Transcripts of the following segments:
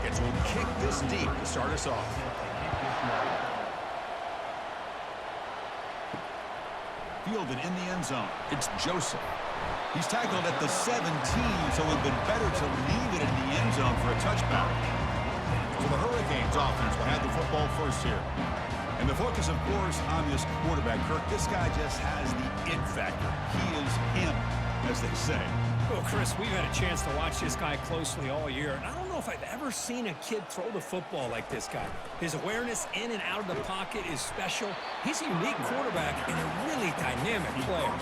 Jackets will kick this deep to start us off. Fielded in the end zone. It's Joseph. He's tackled at the 17, so it would have been better to leave it in the end zone for a touchback. So the Hurricanes offense will have the football first here. And the focus, of course, on this quarterback, Kirk. This guy just has the it factor. He is him, as they say. Well, Chris, we've had a chance to watch this guy closely all year, and I don't know if I've ever seen a kid throw the football like this guy. His awareness in and out of the pocket is special. He's a unique quarterback and a really dynamic player.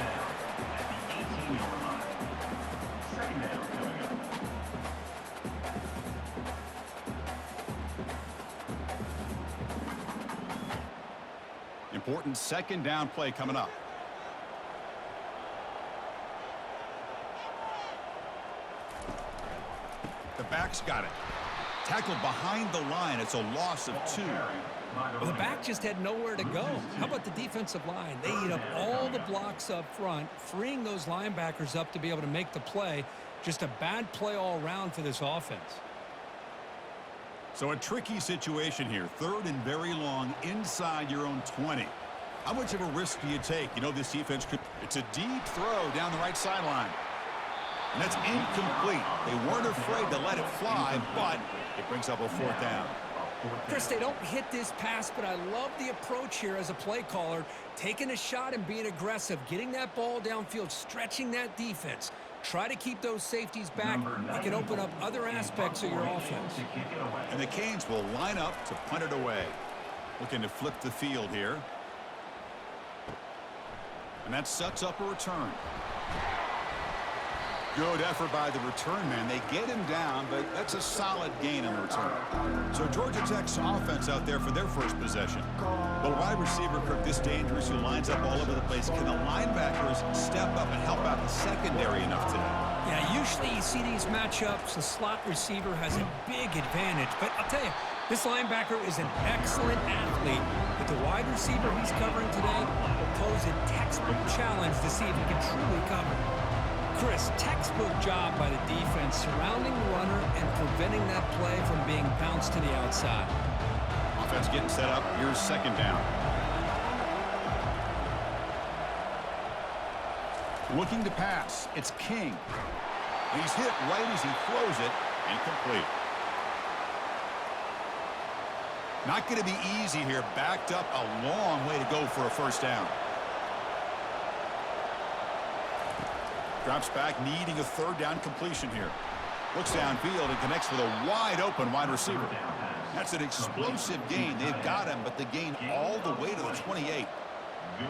Important second down play coming up. The back's got it. Tackled behind the line. It's a loss of 2. Well, the back just had nowhere to go. How about the defensive line? They eat up all the blocks up front, freeing those linebackers up to be able to make the play. Just a bad play all around for this offense. So a tricky situation here. 3rd and very long inside your own 20. How much of a risk do you take? You know this defense could... It's a deep throw down the right sideline. And that's incomplete. They weren't afraid to let it fly, but it brings up a 4th down. Chris, they don't hit this pass, but I love the approach here as a play caller. Taking a shot and being aggressive, getting that ball downfield, stretching that defense. Try to keep those safeties back. It can open up other aspects of your offense. And the Canes will line up to punt it away. Looking to flip the field here. And that sets up a return. Good effort by the return man. They get him down, but that's a solid gain on the return. So Georgia Tech's offense out there for their first possession. Well, wide receiver, Kirk, this dangerous, who lines up all over the place. Can the linebackers step up and help out the secondary enough today? Yeah, usually you see these matchups, the slot receiver has a big advantage. But I'll tell you, this linebacker is an excellent athlete, but the wide receiver he's covering today will pose a textbook challenge to see if he can truly cover. Chris, textbook job by the defense surrounding the runner and preventing that play from being bounced to the outside. Offense getting set up. Here's 2nd down. Looking to pass. It's King. And he's hit right as he throws it. Incomplete. Not going to be easy here. Backed up a long way to go for a 1st down. Drops back, needing a 3rd down completion here. Looks downfield and connects with a wide-open wide receiver. That's an explosive gain. They've got him, but the gain all the way to the 28.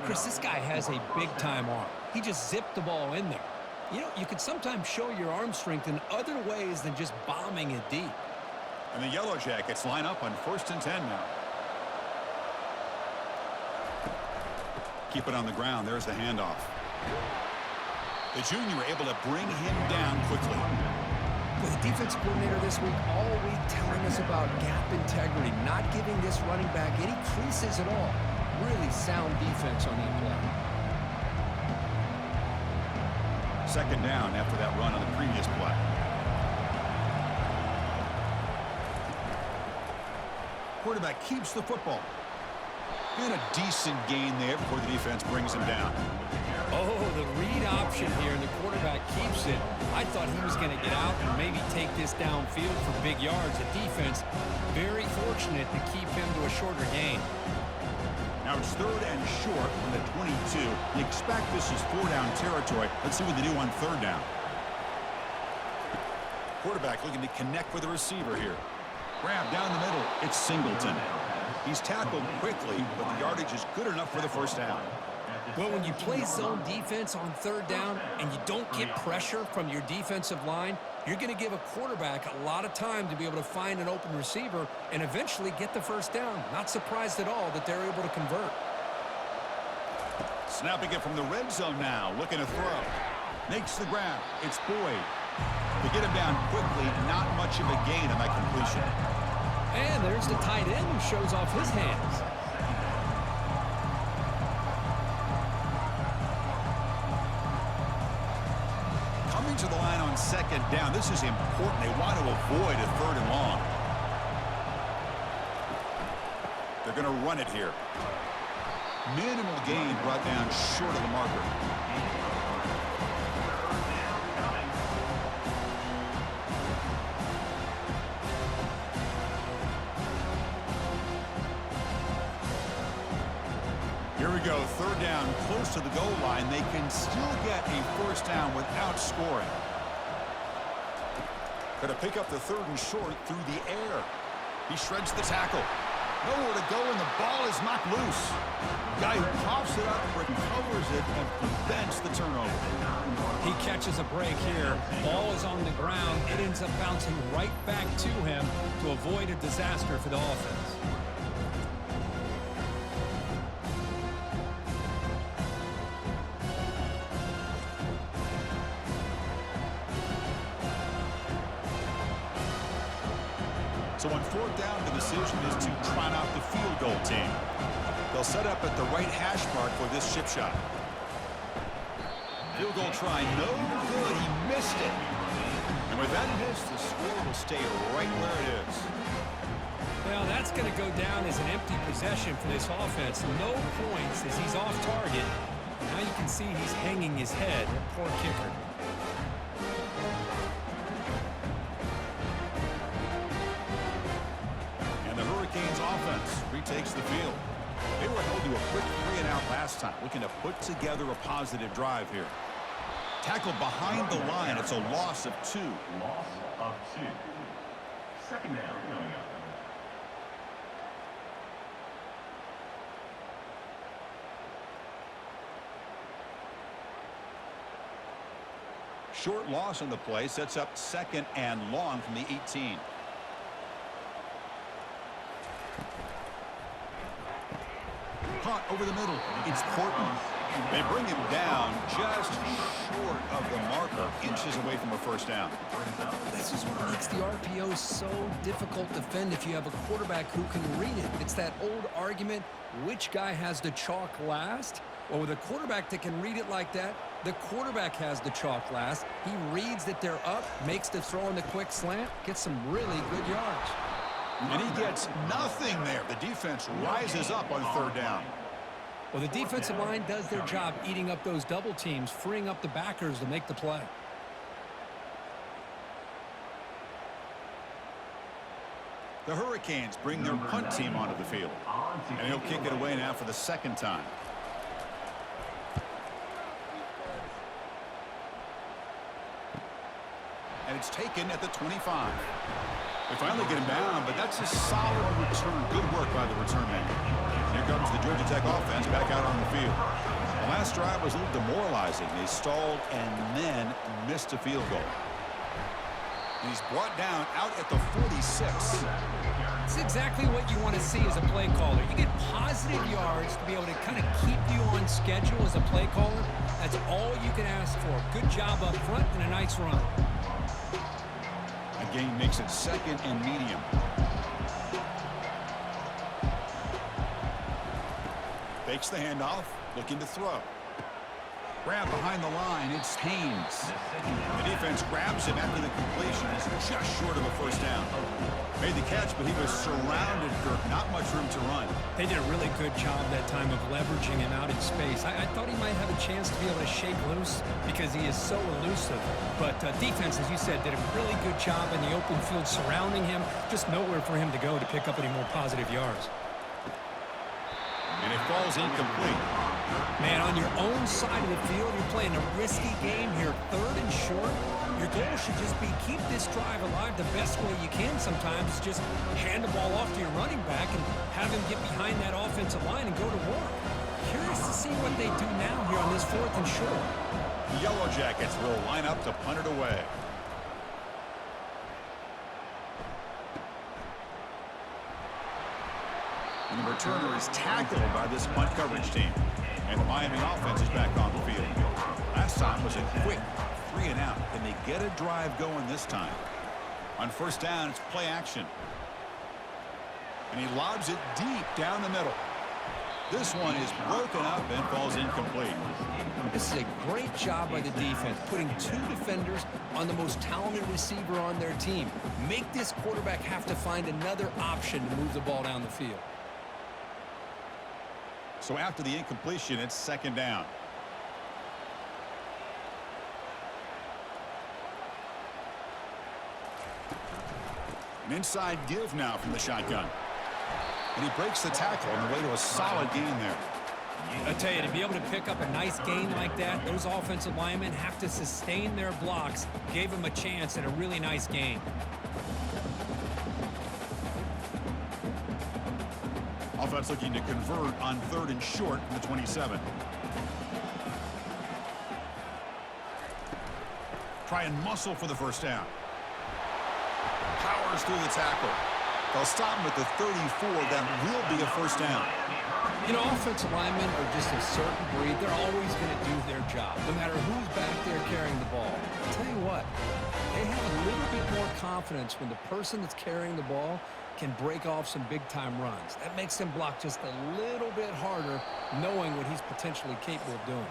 Chris, this guy has a big-time arm. He just zipped the ball in there. You know, you can sometimes show your arm strength in other ways than just bombing it deep. And the Yellow Jackets line up on 1st and 10 now. Keep it on the ground. There's the handoff. The junior able to bring him down quickly. Well, the defense coordinator this week all week telling us about gap integrity, not giving this running back any creases at all. Really sound defense on the play. 2nd down after that run on the previous play. Quarterback keeps the football. And a decent gain there before the defense brings him down. Oh, the read option here, and the quarterback keeps it. I thought he was going to get out and maybe take this downfield for big yards. The defense very fortunate to keep him to a shorter gain. Now it's 3rd and short from the 22. You expect this is 4-down territory. Let's see what they do on 3rd down. Quarterback looking to connect with the receiver here. Grab down the middle. It's Singleton. He's tackled quickly, but the yardage is good enough for the 1st down. Well, when you play zone defense on 3rd down and you don't get pressure from your defensive line, you're going to give a quarterback a lot of time to be able to find an open receiver and eventually get the 1st down. Not surprised at all that they're able to convert. Snapping it from the red zone now, looking to throw. Makes the grab. It's Boyd. They get him down quickly, not much of a gain on that completion. And there's the tight end who shows off his hands. Coming to the line on 2nd down. This is important. They want to avoid a 3rd and long. They're going to run it here. Minimal gain brought down short of the marker. Here we go, third down, close to the goal line. They can still get a first down without scoring. Going to pick up the third and short through the air. He shreds the tackle. Nowhere to go, and the ball is knocked loose. Guy who pops it up, recovers it, and prevents the turnover. He catches a break here. Ball is on the ground. It ends up bouncing right back to him to avoid a disaster for the offense. So on fourth down, the decision is to trot out the field goal team. They'll set up at the right hash mark for this chip shot. Field goal try, no good. He missed it. And with that miss, the score will stay right where it is. Well, that's going to go down as an empty possession for this offense. No points as he's off target. Now you can see he's hanging his head. Poor kicker. Hurricanes offense retakes the field. They were held to a quick 3-and-out last time, looking to put together a positive drive here. Tackled behind the line. It's a loss of 2. Loss of 2. Second down coming up. Short loss on the play sets up second and long from the 18. Caught over the middle. It's Portland. They bring him down just short of the marker, inches away from a first down. This is what makes the RPO so difficult to defend if you have a quarterback who can read it. It's that old argument, which guy has the chalk last? Well, with a quarterback that can read it like that, the quarterback has the chalk last. He reads that they're up, makes the throw in the quick slant, gets some really good yards. And he gets nothing there. The defense rises up on third down. Well, the defensive line does their job eating up those double teams, freeing up the backers to make the play. The Hurricanes bring their punt team onto the field. And he'll kick it away now for the second time. And it's taken at the 25. They finally get him down, but that's a solid return. Good work by the return man. Here comes the Georgia Tech offense back out on the field. The last drive was a little demoralizing. They stalled and then missed a field goal. And he's brought down out at the 46. It's exactly what you want to see as a play caller. You get positive yards to be able to kind of keep you on schedule as a play caller. That's all you can ask for. Good job up front and a nice run. The gain makes it second and medium. Fakes the handoff, looking to throw. Grab behind the line, it's Haynes. The defense grabs him after the completion. Is just short of a first down. Made the catch, but he was surrounded, Kirk. Not much room to run. They did a really good job that time of leveraging him out in space. I thought he might have a chance to be able to shake loose because he is so elusive. But defense, as you said, did a really good job in the open field surrounding him. Just nowhere for him to go to pick up any more positive yards. And it falls incomplete. Man, on your own side of the field, you're playing a risky game here, third and short. Your goal should just be keep this drive alive the best way you can sometimes. Just hand the ball off to your running back and have him get behind that offensive line and go to work. Curious to see what they do now here on this fourth and short. The Yellow Jackets will line up to punt it away. And the returner is tackled by this punt coverage team. And the Miami offense is back on the field. Last time was a quick 3-and-out. Can they get a drive going this time? On first down, it's play action. And he lobs it deep down the middle. This one is broken up and falls incomplete. This is a great job by the defense, putting two defenders on the most talented receiver on their team. Make this quarterback have to find another option to move the ball down the field. So after the incompletion, it's second down. An inside give now from the shotgun. And he breaks the tackle on the way to a solid gain there. I tell you, to be able to pick up a nice gain like that, those offensive linemen have to sustain their blocks. Gave him a chance at a really nice gain. Offense looking to convert on 3rd and short from the 27. Try and muscle for the first down. Powers through the tackle. They'll stop him at the 34. That will be a first down. You know, offensive linemen are just a certain breed. They're always going to do their job, no matter who's back there carrying the ball. I'll tell you what, they have a little bit more confidence when the person that's carrying the ball can break off some big-time runs. That makes them block just a little bit harder, knowing what he's potentially capable of doing.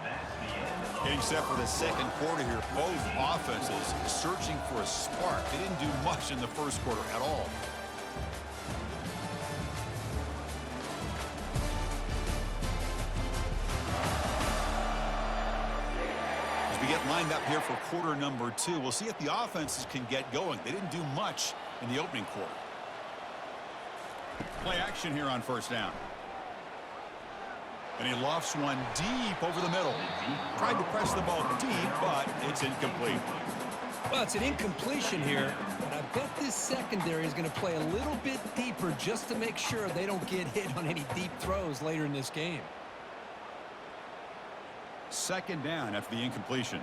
Getting set for the second quarter here. Both offenses searching for a spark. They didn't do much in the first quarter at all. We get lined up here for quarter number 2. We'll see if the offenses can get going. They didn't do much in the opening quarter. Play action here on first down. And he lofts one deep over the middle. Tried to press the ball deep, but it's incomplete. Well, it's an incompletion here, but I bet this secondary is going to play a little bit deeper just to make sure they don't get hit on any deep throws later in this game. Second down after the incompletion.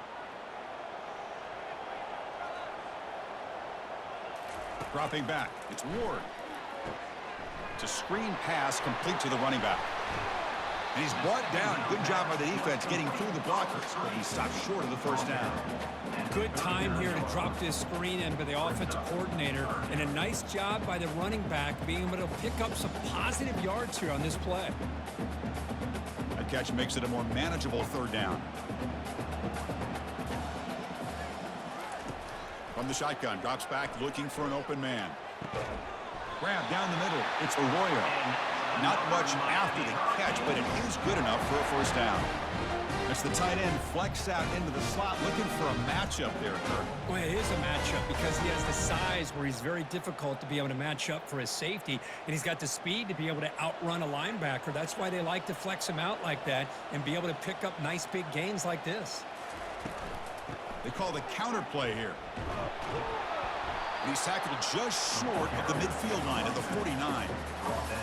Dropping back. It's Ward. It's a screen pass complete to the running back. And he's brought down. Good job by the defense getting through the blockers, but he stopped short of the first down. Good time here to drop this screen in by the offensive coordinator, and a nice job by the running back being able to pick up some positive yards here on this play. That catch makes it a more manageable third down. From the shotgun, drops back looking for an open man. Grab down the middle. It's Arroyo. Not much after the catch, but it is good enough for a first down. It's the tight end flexed out into the slot looking for a matchup there, Kirk. Well, it is a matchup because he has the size where he's very difficult to be able to match up for his safety, and he's got the speed to be able to outrun a linebacker. That's why they like to flex him out like that and be able to pick up nice big gains like this. They call the counter play here. And he's tackled just short of the midfield line at the 49.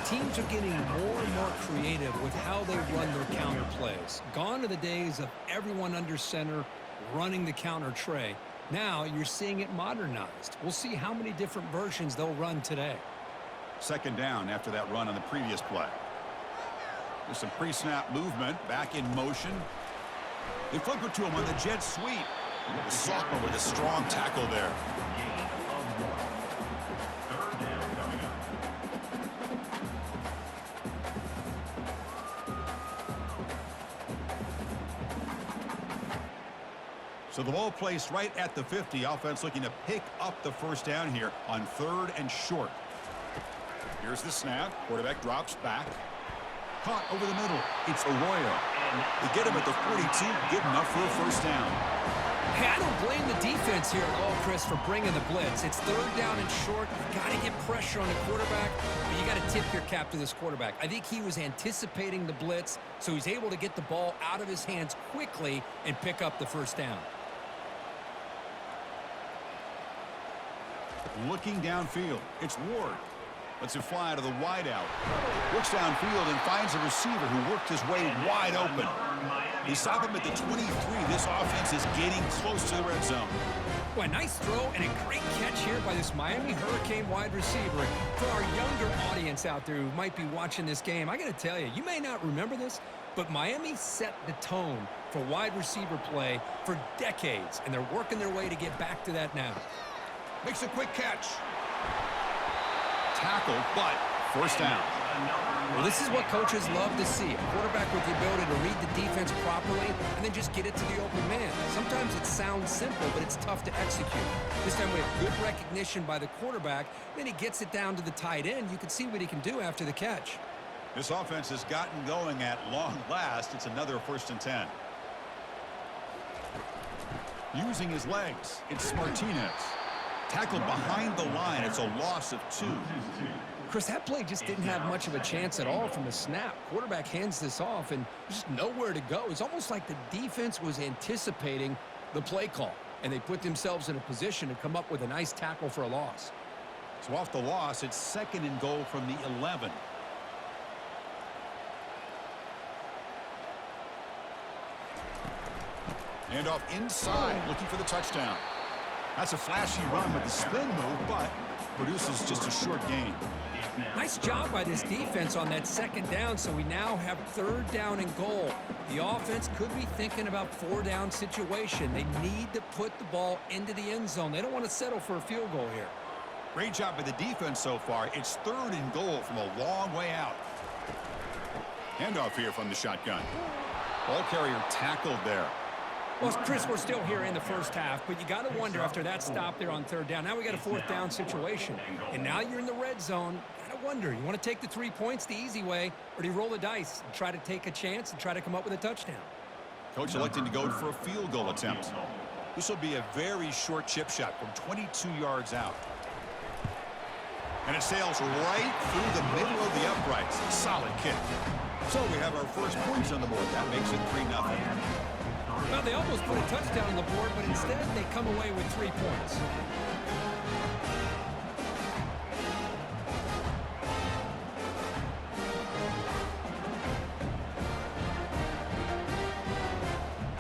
Teams are getting more and more creative with how they run their counter plays. Gone are the days of everyone under center running the counter tray. Now you're seeing it modernized. We'll see how many different versions they'll run today. Second down after that run on the previous play. There's some pre-snap movement, back in motion. They flip it to him on the jet sweep. The sophomore with a strong tackle there. So the ball placed right at the 50. Offense looking to pick up the first down here on 3rd and short. Here's the snap. Quarterback drops back. Caught over the middle. It's Arroyo. They get him at the 42. Good enough for a first down. Hey, I don't blame the defense here at all, Chris, for bringing the blitz. It's 3rd down and short. You've got to get pressure on the quarterback, but you got to tip your cap to this quarterback. I think he was anticipating the blitz, so he's able to get the ball out of his hands quickly and pick up the first down. Looking downfield. It's Ward. Lets it fly to the wideout. Looks downfield and finds a receiver who worked his way wide open. They stop him at the 23. This offense is getting close to the red zone. Well, a nice throw and a great catch here by this Miami Hurricane wide receiver. For our younger audience out there who might be watching this game, I got to tell you, you may not remember this, but Miami set the tone for wide receiver play for decades, and they're working their way to get back to that now. Makes a quick catch. Tackle, but first down. Well, this is what coaches love to see. A quarterback with the ability to read the defense properly and then just get it to the open man. Sometimes it sounds simple, but it's tough to execute. This time we have good recognition by the quarterback. Then he gets it down to the tight end. You can see what he can do after the catch. This offense has gotten going at long last. It's another 1st and 10. Using his legs, it's Martinez. Tackled behind the line. It's a loss of 2. Chris, that play just didn't have much of a chance at all from the snap. Quarterback hands this off, and there's just nowhere to go. It's almost like the defense was anticipating the play call, and they put themselves in a position to come up with a nice tackle for a loss. So off the loss, it's 2nd and goal from the 11. And off inside, looking for the touchdown. That's a flashy run with the spin move, but produces just a short gain. Nice job by this defense on that 2nd down, so we now have 3rd down and goal. The offense could be thinking about 4-down situation. They need to put the ball into the end zone. They don't want to settle for a field goal here. Great job by the defense so far. It's 3rd and goal from a long way out. Handoff here from the shotgun. Ball carrier tackled there. Well, Chris, we're still here in the 1st half, but you got to wonder after that stop there on 3rd down. Now we got a 4th down situation, and now you're in the red zone. Got to wonder, you want to take the 3 points the easy way, or do you roll the dice and try to take a chance and try to come up with a touchdown? Coach electing to go for a field goal attempt. This will be a very short chip shot from 22 yards out. And it sails right through the middle of the uprights. Solid kick. So we have our first points on the board. That makes it 3-0. Well, they almost put a touchdown on the board, but instead they come away with 3 points.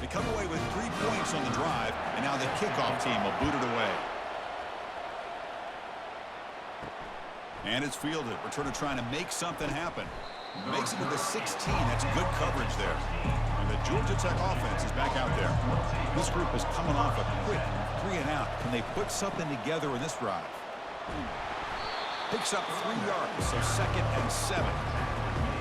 They come away with 3 points on the drive, and now the kickoff team will boot it away. And it's fielded. Returner trying to make something happen. Makes it to the 16. That's good coverage there. And the Georgia Tech offense is back out there. This group is coming off a quick 3 and out. Can they put something together in this drive? Picks up 3 yards, so 2nd and 7.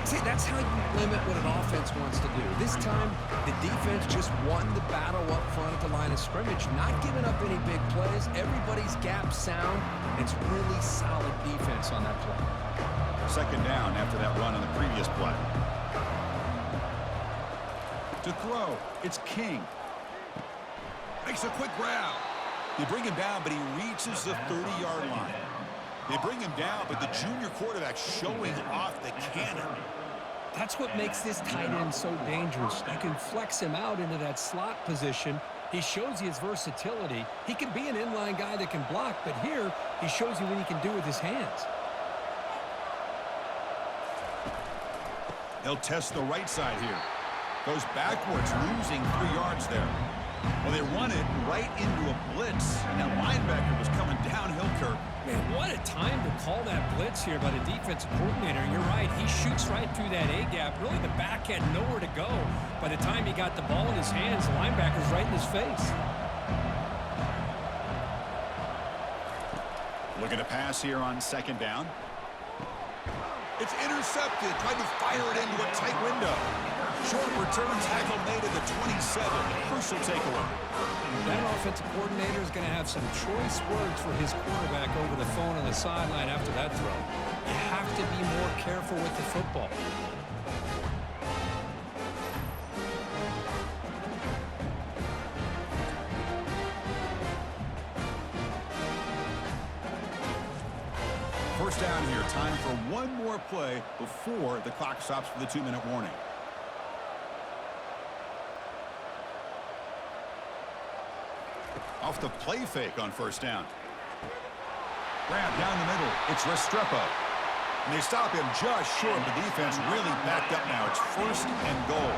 See, that's how you limit what an offense wants to do. This time, the defense just won the battle up front at the line of scrimmage, not giving up any big plays. Everybody's gap sound. It's really solid defense on that play. 2nd down after that run on the previous play. To throw, it's King. Makes a quick grab. They bring him down, but he reaches the 30-yard line. They bring him down, but the junior quarterback showing off the cannon. That's what makes this tight end so dangerous. You can flex him out into that slot position. He shows you his versatility. He can be an inline guy that can block, but here he shows you what he can do with his hands. They'll test the right side here. Goes backwards, losing 3 yards there. Well, they run it right into a blitz, and that linebacker was coming downhill, Kirk. Man, what a time to call that blitz here by the defensive coordinator. You're right, he shoots right through that A-gap. Really, the back had nowhere to go. By the time he got the ball in his hands, the linebacker's right in his face. Looking to pass here on 2nd down. It's intercepted, trying to fire it into a tight window. Short return tackle made at the 27. Crucial takeaway. That offensive coordinator is going to have some choice words for his quarterback over the phone on the sideline after that throw. You have to be more careful with the football. First down here. Time for one more play before the clock stops for the 2-minute warning. Off the play fake on 1st down. Grab down the middle. It's Restrepo. And they stop him just short. The defense really backed up now. It's 1st and goal.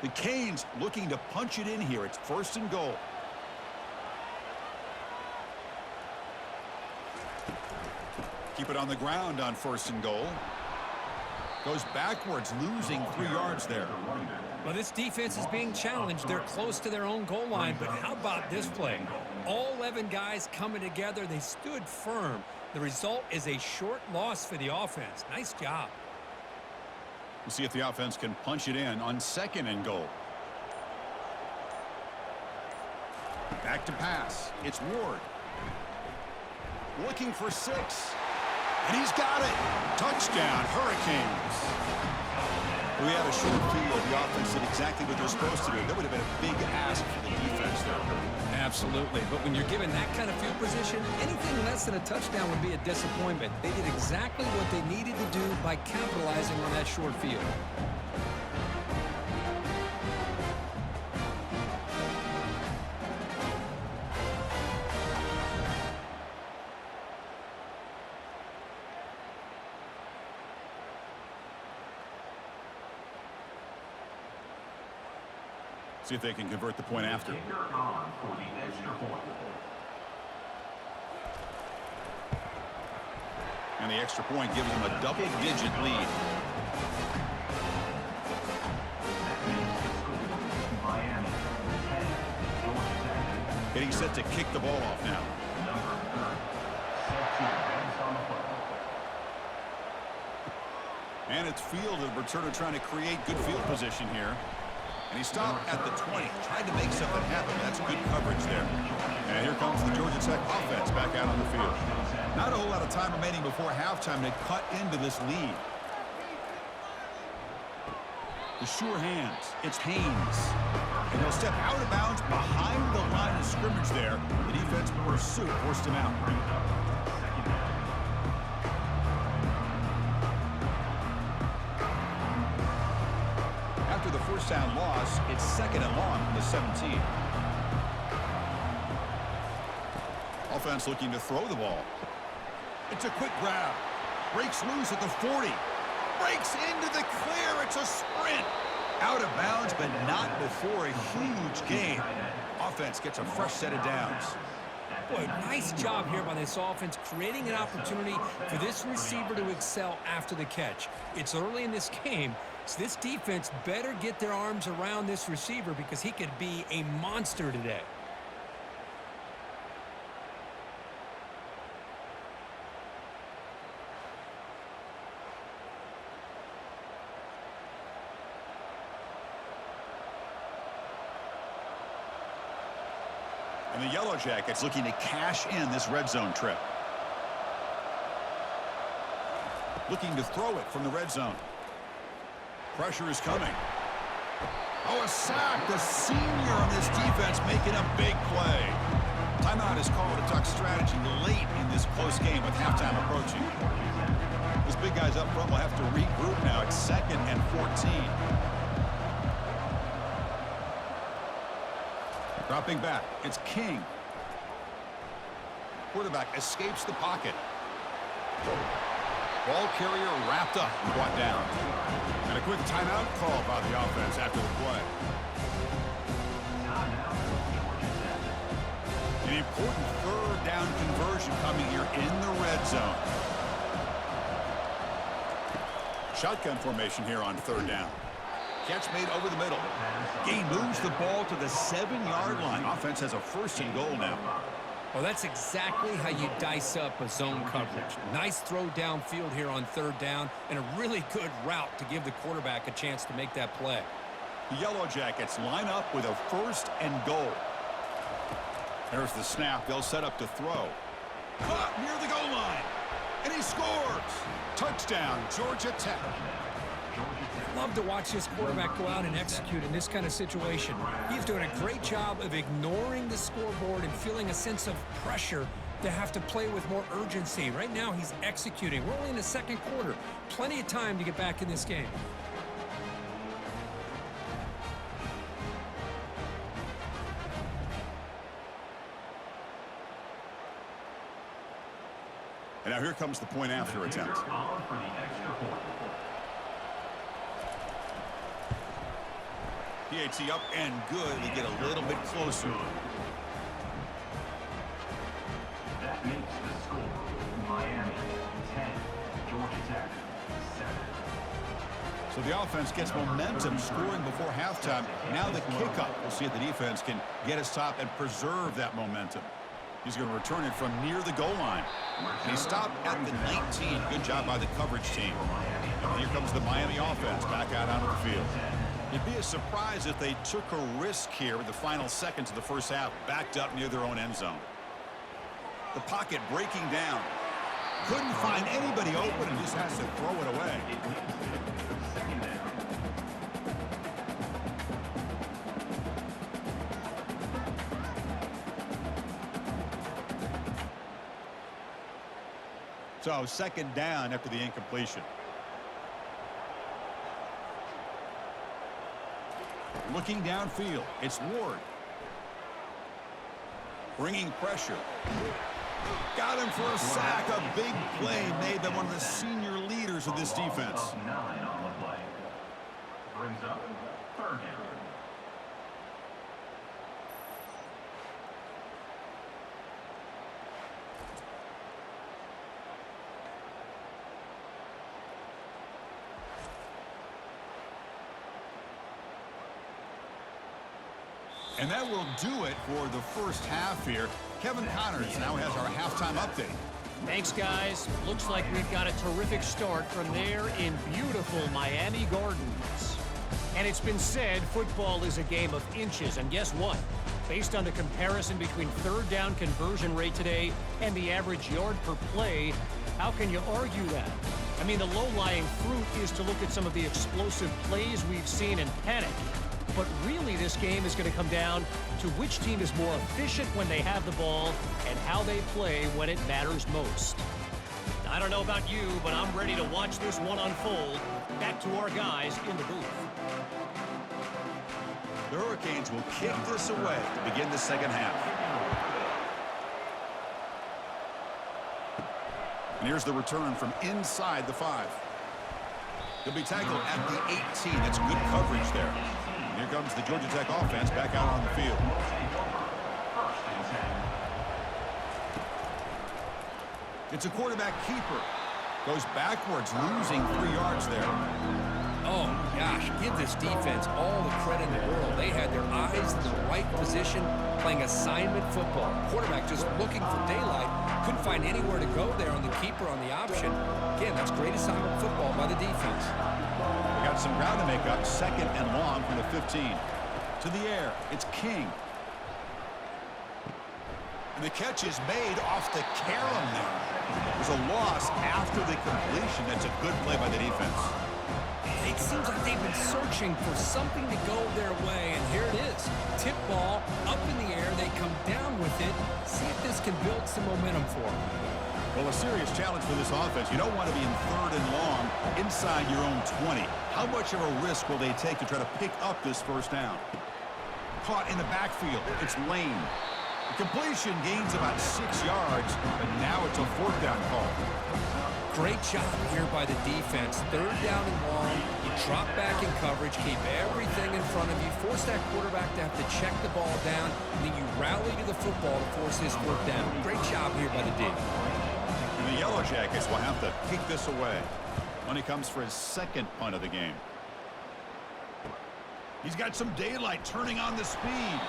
The Canes looking to punch it in here. It's 1st and goal. Keep it on the ground on 1st and goal. Goes backwards, losing 3 yards there. Well, this defense is being challenged. They're close to their own goal line, but how about this play? All 11 guys coming together. They stood firm. The result is a short loss for the offense. Nice job. We'll see if the offense can punch it in on 2nd and goal. Back to pass. It's Ward. Looking for 6. And he's got it. Touchdown, Hurricanes. We had a short field. The offense did exactly what they're supposed to do. That would have been a big ask for the defense there. Absolutely. But when you're given that kind of field position, anything less than a touchdown would be a disappointment. They did exactly what they needed to do by capitalizing on that short field. See if they can convert the point after. And the extra point gives them a double-digit lead. Getting set to kick the ball off now. And it's fielded. Returner trying to create good field position here. And he stopped at the 20, tried to make something happen. That's good coverage there. And here comes the Georgia Tech offense back out on the field. Not a whole lot of time remaining before halftime to cut into this lead. The sure hands. It's Haynes. And he'll step out of bounds behind the line of scrimmage there. The defense pursuit forced him out. After the first down loss, it's 2nd and long from the 17. Offense looking to throw the ball. It's a quick grab. Breaks loose at the 40. Breaks into the clear. It's a sprint. Out of bounds, but not before a huge gain. Offense gets a fresh set of downs. Boy, nice job here by this offense, creating an opportunity for this receiver to excel after the catch. It's early in this game, so this defense better get their arms around this receiver because he could be a monster today. And the Yellow Jackets looking to cash in this red zone trip. Looking to throw it from the red zone. Pressure is coming. Oh, a sack. The senior on this defense making a big play. Timeout is called to tuck strategy late in this close game with halftime approaching. Those big guys up front will have to regroup now. It's 2nd and 14. Dropping back, it's King. Quarterback escapes the pocket. Ball carrier wrapped up and brought down. And a quick timeout call by the offense after the play. An important 3rd down conversion coming here in the red zone. Shotgun formation here on 3rd down. Catch made over the middle. Gain moves the ball to the 7-yard line. Offense has a 1st and goal now. Well, that's exactly how you dice up a zone coverage. Nice throw downfield here on 3rd down, and a really good route to give the quarterback a chance to make that play. The Yellow Jackets line up with a 1st and goal. There's the snap. They'll set up to throw. Caught near the goal line. And he scores. Touchdown, Georgia Tech. Love to watch this quarterback go out and execute in this kind of situation. He's doing a great job of ignoring the scoreboard and feeling a sense of pressure to have to play with more urgency. Right now, he's executing. We're only in the 2nd quarter. Plenty of time to get back in this game. And now here comes the point after attempt. PAT up and good. They get a little bit closer. That makes the score Miami 10, Georgia Tech 7. So The offense gets momentum scoring before halftime. Now the kickoff. We'll see if the defense can get his stop and preserve that momentum. He's going to return it from near the goal line. And he stopped at the 19. Good job by the coverage team. And here comes the Miami offense back out onto the field. It'd be a surprise if they took a risk here with the final seconds of the first half, backed up near their own end zone. The pocket breaking down. Couldn't find anybody open and just has to throw it away. So second down after the incompletion. Looking downfield, it's Ward. Bringing pressure. Got him for a sack. A big play made by one of the senior leaders of this defense. 9 on the play. Brings up third down. And that will do it for the first half here. Kevin Connors now has our halftime update. Thanks, guys. Looks like we've got a terrific start from there in beautiful Miami Gardens. And it's been said football is a game of inches. And guess what? Based on the comparison between third down conversion rate today and the average yard per play, how can you argue that? I mean, the low-lying fruit is to look at some of the explosive plays we've seen in panic. But really, this game is going to come down to which team is more efficient when they have the ball and how they play when it matters most. I don't know about you, but I'm ready to watch this one unfold. Back to our guys in the booth. The Hurricanes will kick this away to begin the second half. And here's the return from inside the 5. He'll be tackled at the 18. That's good coverage there. Here comes the Georgia Tech offense back out on the field. It's a quarterback keeper. Goes backwards, losing 3 yards there. Oh, gosh, give this defense all the credit in the world. They had their eyes in the right position, playing assignment football. Quarterback just looking for daylight. Couldn't find anywhere to go there on the keeper on the option. Again, that's great assignment football by the defense. Got some ground to make up. Second and long from the 15. To the air. It's King. And the catch is made off the carom there. There's a loss after the completion. That's a good play by the defense. It seems like they've been searching for something to go their way, and here it is. Tip ball up in the air. They come down with it. See if this can build some momentum for them. Well, a serious challenge for this offense. You don't want to be in third and long inside your own 20. How much of a risk will they take to try to pick up this first down? Caught in the backfield. It's Lane. The completion gains about 6 yards, but now it's a 4th down call. Great job here by the defense. Third down and long. You drop back in coverage, keep everything in front of you, force that quarterback to have to check the ball down, and then you rally to the football to force his 4th down. Great job here by the D. And the Yellow Jackets will have to kick this away when he comes for his second punt of the game. He's got some daylight turning on the speed.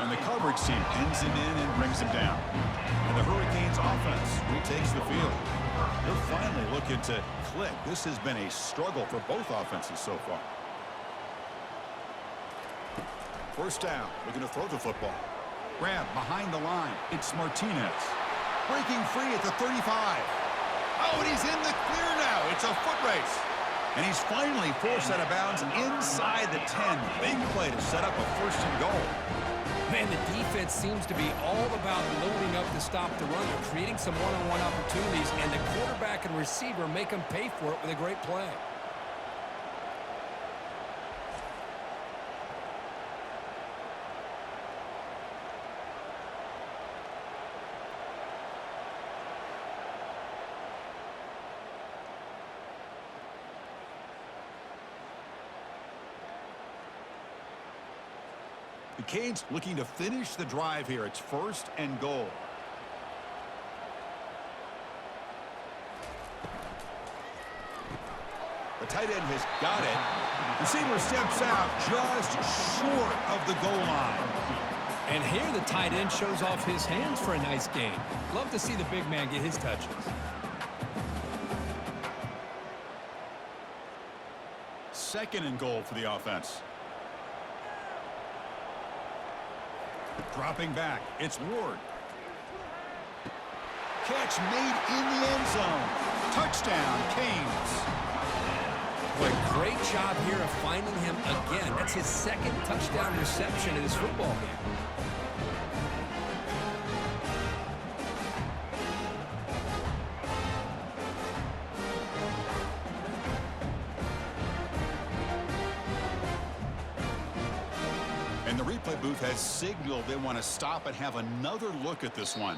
And the coverage team pins him in and brings him down. And the Hurricanes offense retakes the field. They're finally looking to click. This has been a struggle for both offenses so far. First down, looking to throw the football. Grab behind the line. It's Martinez. Breaking free at the 35. Oh, and he's in the clear now. It's a foot race. And he's finally forced out of bounds inside the 10. Big play to set up a 1st and goal. Man, the defense seems to be all about loading up to stop the run. They're creating some one-on-one opportunities, and the quarterback and receiver make them pay for it with a great play. The Canes looking to finish the drive here. It's 1st and goal. The tight end has got it. Receiver steps out just short of the goal line. And here the tight end shows off his hands for a nice gain. Love to see the big man get his touches. Second and goal for the offense. Dropping back, it's Ward. Catch made in the end zone. Touchdown, Canes. Boy, great job here of finding him again. That's his second touchdown reception in this football game. And the replay booth has signaled they want to stop and have another look at this one.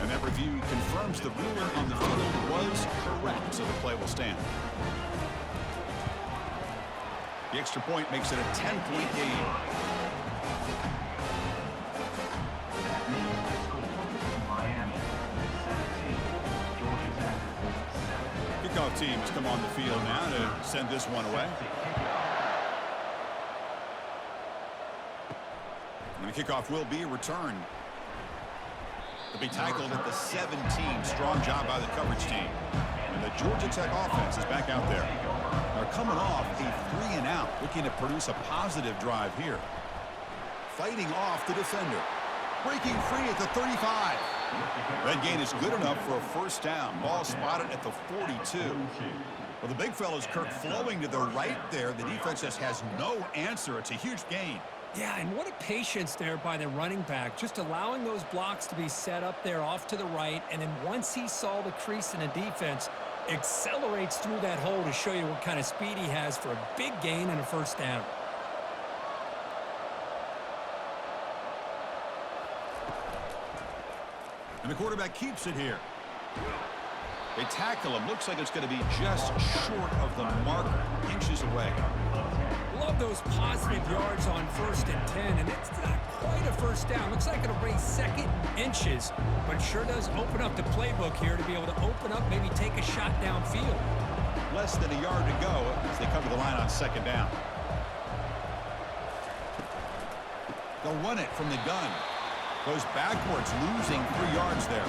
And that review confirms the ruling on the field was correct, so the play will stand. The extra point makes it a 10-point game. Miami 17, Georgia Tech 7. Kickoff team has come on the field now to send this one away. And the kickoff will be returned. They'll be tackled at the 17. Strong job by the coverage team. And the Georgia Tech offense is back out there. They're coming off a 3-and-out, looking to produce a positive drive here. Fighting off the defender. Breaking free at the 35. That gain is good enough for a first down. Ball spotted at the 42. Well, the big fella's Kirk flowing to the right there. The defense just has no answer. It's a huge gain. Yeah, and what a patience there by the running back, just allowing those blocks to be set up there off to the right, and then once he saw the crease in the defense, accelerates through that hole to show you what kind of speed he has for a big gain and a first down. And the quarterback keeps it here. They tackle him. Looks like it's going to be just short of the marker, inches away. Love those positive yards on 1st and 10, and it's not quite a first down. Looks like it'll bring second inches, but it sure does open up the playbook here to be able to open up, maybe take a shot downfield. Less than a yard to go as they come to the line on second down. They'll run it from the gun. Goes backwards, losing 3 yards there.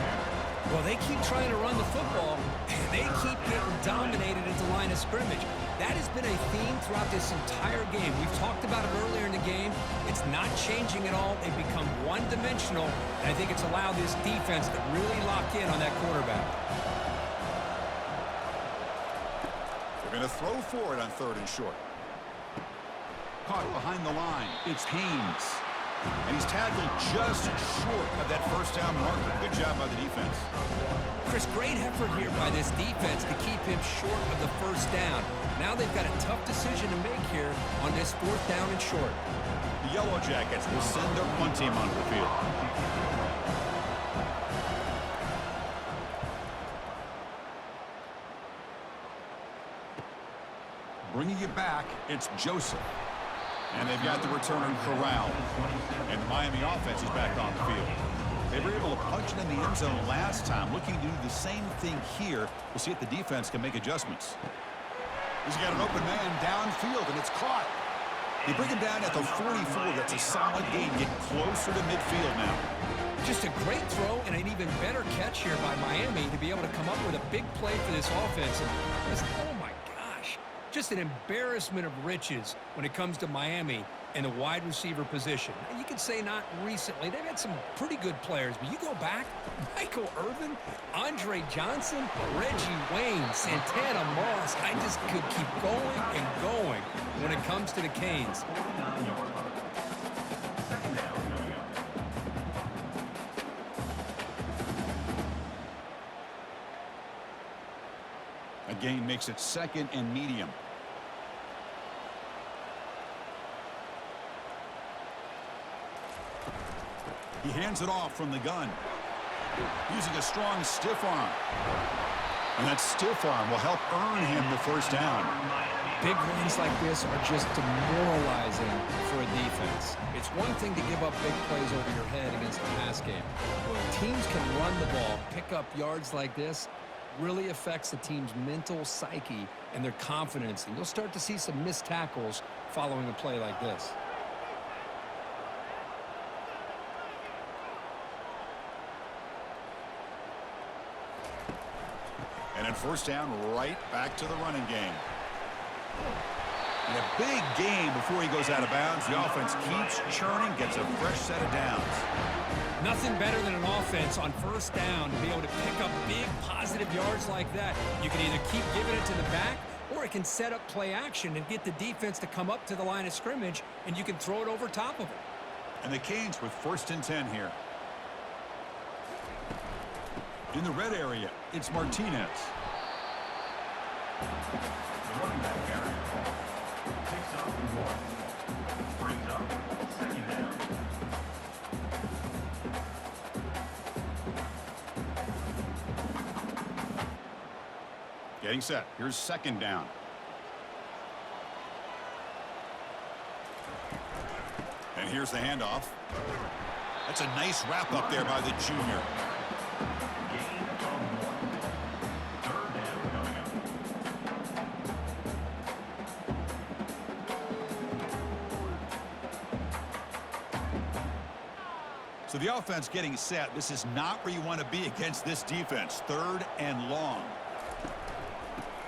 Well, they keep trying to run the football, and they keep getting dominated at the line of scrimmage. That has been a theme throughout this entire game. We've talked about it earlier in the game. It's not changing at all. They've become one-dimensional, and I think it's allowed this defense to really lock in on that quarterback. They're going to throw for it on 3rd and short. Caught behind the line. It's Haynes. And he's tackled just short of that first down marker. Good job by the defense. Chris, great effort here by this defense to keep him short of the first down. Now they've got a tough decision to make here on this 4th down and short. The Yellow Jackets will send their punt team onto the field. Bringing it back, it's Joseph. And they've got the returner corralled. And the Miami offense is back on the field. They were able to punch it in the end zone last time, looking to do the same thing here to see if the defense can make adjustments. He's got an open man downfield, and it's caught. They bring him down at the 44. That's a solid gain. Get closer to midfield now. Just a great throw and an even better catch here by Miami to be able to come up with a big play for this offense. And just, oh, my gosh. Just an embarrassment of riches when it comes to Miami in the wide receiver position. You could say not recently. They've had some pretty good players, but you go back, Michael Irvin, Andre Johnson, Reggie Wayne, Santana Moss. I just could keep going and going when it comes to the Canes. A gain makes it 2nd and medium. He hands it off from the gun. Using a strong stiff arm. And that stiff arm will help earn him the first down. Big runs like this are just demoralizing for a defense. It's one thing to give up big plays over your head against the pass game. When teams can run the ball, pick up yards like this, really affects the team's mental psyche and their confidence, and you'll start to see some missed tackles following a play like this. And in first down, right back to the running game. And a big game before he goes out of bounds. The offense keeps churning, gets a fresh set of downs. Nothing better than an offense on first down to be able to pick up big positive yards like that. You can either keep giving it to the back, or it can set up play action and get the defense to come up to the line of scrimmage, and you can throw it over top of it. And the Canes with 1st and 10 here. In the red area, it's Martinez. The running back carry. Takes up 1. Brings up 2nd down. Getting set. Here's 2nd down. And here's the handoff. That's a nice wrap up there by the junior. Gain of 1. 3rd down coming up. So the offense getting set. This is not where you want to be against this defense. 3rd and long.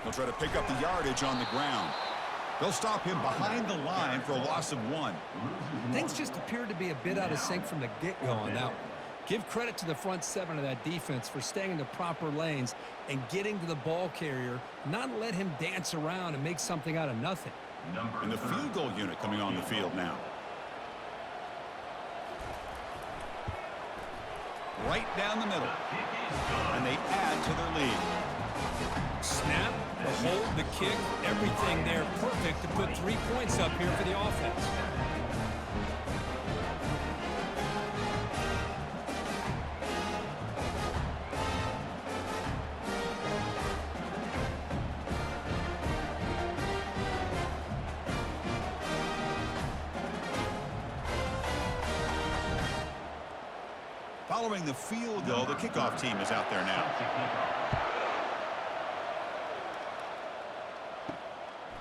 They'll try to pick up the yardage on the ground. They'll stop him behind the line for a loss of 1. Things just appeared to be a bit out of sync from the get-go on that one. Give credit to the front 7 of that defense for staying in the proper lanes and getting to the ball carrier, not let him dance around and make something out of nothing. And the field goal unit coming on the field now. Right down the middle. And they add to their lead. Snap, the hold, the kick, everything there perfect to put 3 points up here for the offense. Following the field goal, the kickoff team is out there now.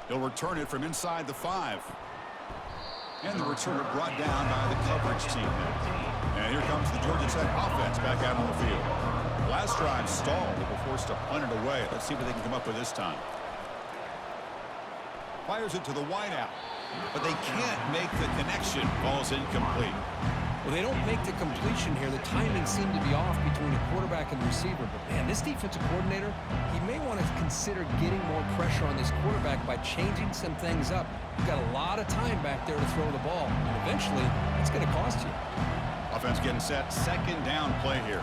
He'll return it from inside the 5. And the returner brought down by the coverage team. And here comes the Georgia Tech offense back out on the field. Last drive stalled. They were forced to punt it away. Let's see what they can come up with this time. Fires it to the wideout. But they can't make the connection. Ball's incomplete. Well, they don't make the completion here. The timing seemed to be off between the quarterback and the receiver. But, man, this defensive coordinator, he may want to consider getting more pressure on this quarterback by changing some things up. You've got a lot of time back there to throw the ball. And eventually, it's going to cost you. Offense getting set. 2nd down play here.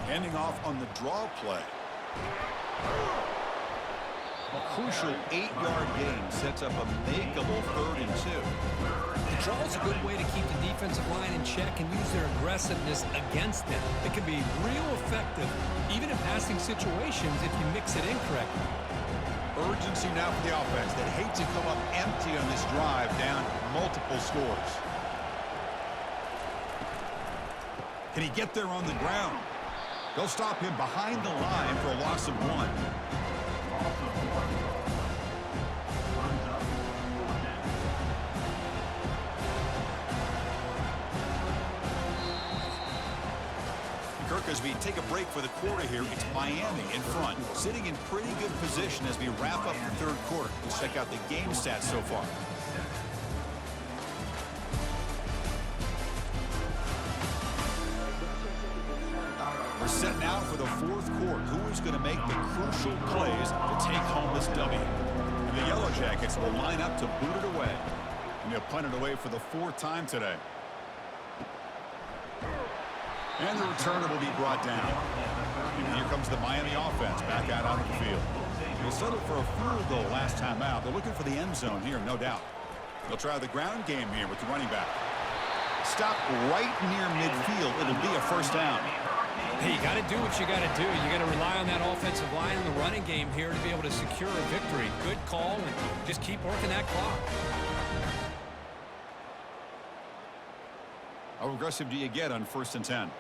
Handing off on the draw play. A crucial 8-yard gain sets up a makeable 3rd and 2. The draw is a good way to keep the defensive line in check and use their aggressiveness against them. It can be real effective, even in passing situations, if you mix it in correctly. Urgency now for the offense that hates to come up empty on this drive down multiple scores. Can he get there on the ground? They'll stop him behind the line for a loss of 1. Kirk, as we take a break for the quarter here, it's Miami in front, sitting in pretty good position as we wrap up the 3rd quarter. Let's check out the game stats so far. We're set now for the 4th quarter. Who is going to make the crucial plays to take home this W? And the Yellow Jackets will line up to boot it away. And they'll punt it away for the 4th time today. And the returner will be brought down. And here comes the Miami offense back out on the field. They settled for a field goal last time out. They're looking for the end zone here, no doubt. They'll try the ground game here with the running back. Stop right near midfield. It'll be a 1st down. Hey, you got to do what you got to do. You got to rely on that offensive line in the running game here to be able to secure a victory. Good call, and just keep working that clock. How aggressive do you get on 1st and 10?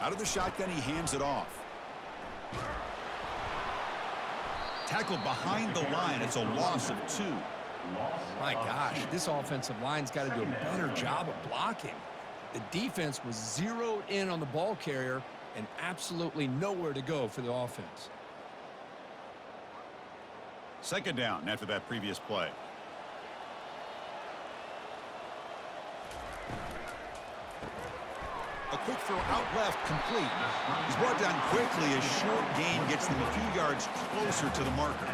Out of the shotgun, he hands it off. Tackled behind the line. It's a loss of 2. My gosh, this offensive line's got to do a better job of blocking. The defense was zeroed in on the ball carrier and absolutely nowhere to go for the offense. Second down after that previous play. A quick throw out left, complete. He's brought down quickly. A short gain gets them a few yards closer to the marker.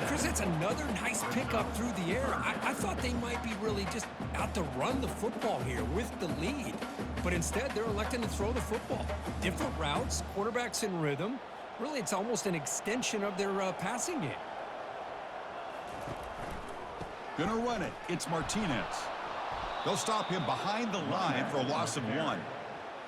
Chris, that's another nice pickup through the air. I thought they might be really just out to run the football here with the lead. But instead, they're electing to throw the football. Different routes, quarterbacks in rhythm. Really, it's almost an extension of their passing game. Gonna run it. It's Martinez. They'll stop him behind the line for a loss of 1.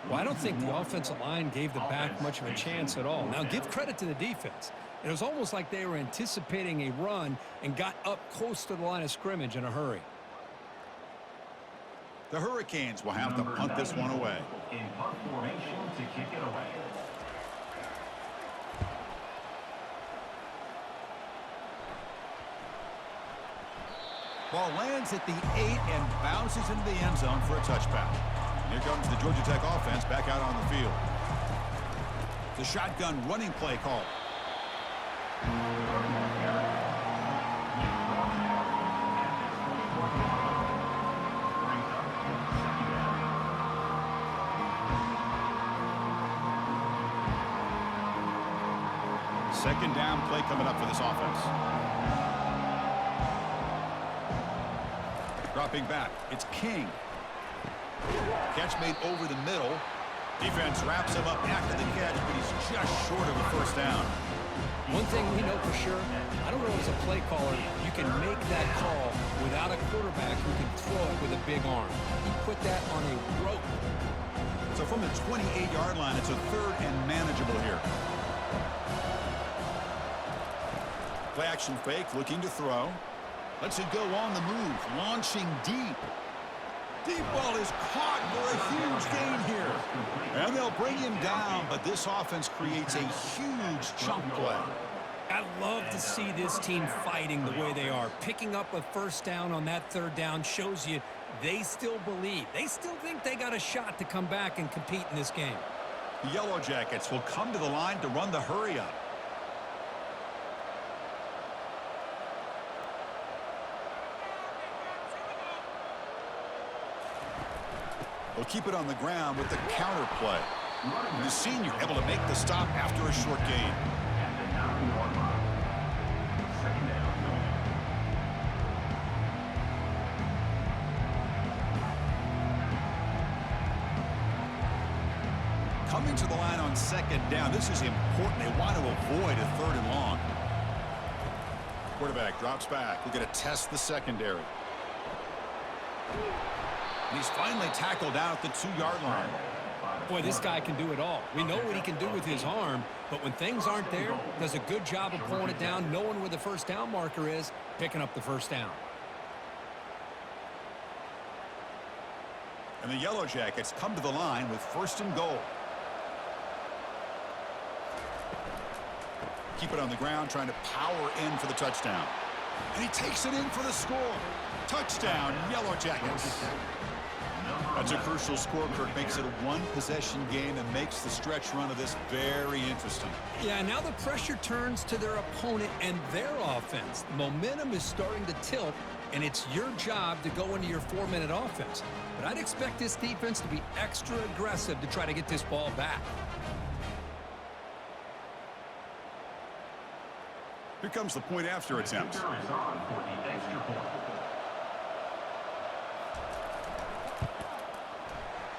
Well, I don't think the offensive line gave the back much of a chance at all. Now, give credit to the defense. It was almost like they were anticipating a run and got up close to the line of scrimmage in a hurry. The Hurricanes will have to punt this one away. In punt formation to kick it away. Ball lands at the 8 and bounces into the end zone for a touchback. Here comes the Georgia Tech offense back out on the field. The shotgun running play call. Second down play coming up for this offense. Dropping back, it's King. Catch made over the middle. Defense wraps him up after the catch, but he's just short of a first down. One thing we know for sure, I don't know as a play caller, you can make that call without a quarterback who can throw it with a big arm. He put that on a rope. So from the 28-yard line, it's a 3rd and manageable here. Play action fake, looking to throw. Lets it go on the move, launching deep. Deep ball is caught for a huge gain here. And they'll bring him down, but this offense creates a huge chunk play. I love to see this team fighting the way they are. Picking up a first down on that 3rd down shows you they still believe. They still think they got a shot to come back and compete in this game. The Yellow Jackets will come to the line to run the hurry up. They'll keep it on the ground with the counter play. The senior able to make the stop after a short gain. Coming to the line on 2nd down. This is important. They want to avoid a 3rd and long. Quarterback drops back. We're going to test the secondary. And he's finally tackled down at the 2-yard line. Boy, this guy can do it all. We know what he can do with his arm, but when things aren't there, does a good job of pulling it down, knowing where the first down marker is, picking up the first down. And the Yellow Jackets come to the line with 1st and goal. Keep it on the ground, trying to power in for the touchdown. And he takes it in for the score. Touchdown, Yellow Jackets. That's a crucial score. Kirk makes it a 1-possession game and makes the stretch run of this very interesting. Yeah, now the pressure turns to their opponent and their offense. Momentum is starting to tilt, and it's your job to go into your 4-minute offense. But I'd expect this defense to be extra aggressive to try to get this ball back. Here comes the point after attempt.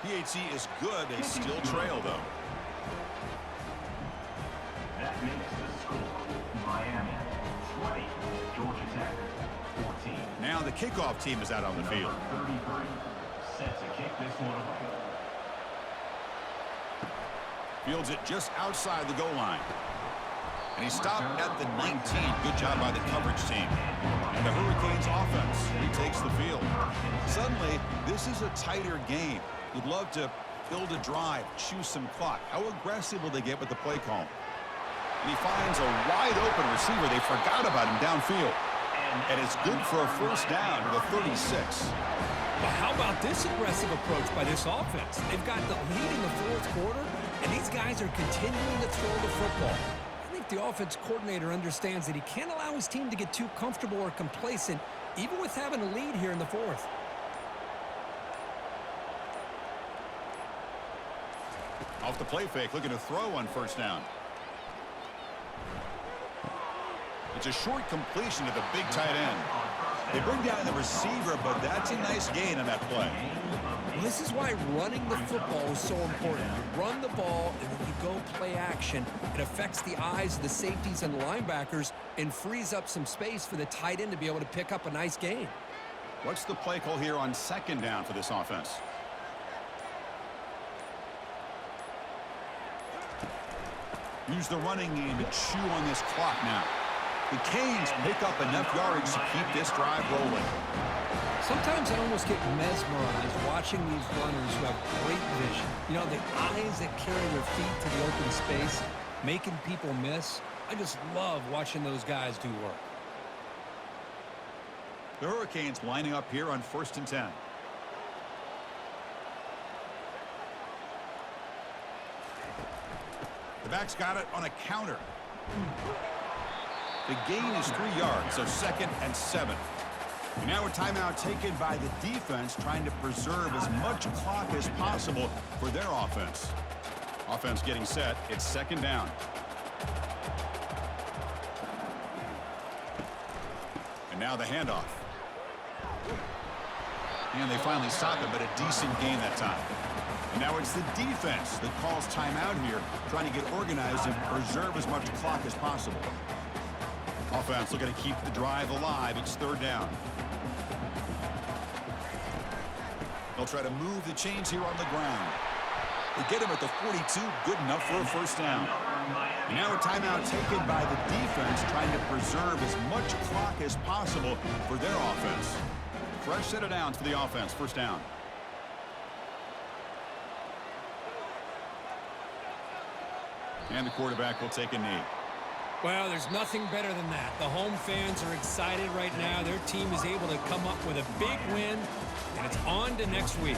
PHC is good. They still trail, though. That makes the score Miami 20, Georgia Tech 14. Now the kickoff team is out on the field. 33 set to kick this one away. Fields it just outside the goal line. And he stopped at the 19. Good job by the coverage team. And the Hurricanes offense retakes the field. Suddenly, this is a tighter game. You'd love to build a drive, choose some clock. How aggressive will they get with the play call? And he finds a wide-open receiver. They forgot about him downfield. And it's good for a first down to the 36. But how about this aggressive approach by this offense? They've got the lead in the fourth quarter, and these guys are continuing to throw the football. I think the offense coordinator understands that he can't allow his team to get too comfortable or complacent, even with having a lead here in the fourth. Off the play fake, looking to throw on first down. It's a short completion to the big tight end. They bring down the receiver, but that's a nice gain on that play. Well, this is why running the football is so important. You run the ball, and then you go play action. It affects the eyes of the safeties and the linebackers and frees up some space for the tight end to be able to pick up a nice gain. What's the play call here on second down for this offense? Use the running game to chew on this clock now. The Canes pick up enough yardage to keep this drive rolling. Sometimes I almost get mesmerized watching these runners who have great vision. You know, the eyes that carry their feet to the open space, making people miss. I just love watching those guys do work. The Hurricanes lining up here on 1st and 10. The back's got it on a counter. The gain is 3 yards, so 2nd and 7. And now a timeout taken by the defense, trying to preserve as much clock as possible for their offense. Offense getting set. It's 2nd down. And now the handoff. And they finally stop it, but a decent gain that time. And now it's the defense that calls timeout here, trying to get organized and preserve as much clock as possible. Offense looking to keep the drive alive. It's 3rd down. They'll try to move the chains here on the ground. They get him at the 42, good enough for a first down. And now a timeout taken by the defense, trying to preserve as much clock as possible for their offense. Fresh set of downs for the offense, first down. And the quarterback will take a knee. Well, there's nothing better than that. The home fans are excited right now. Their team is able to come up with a big win, and it's on to next week.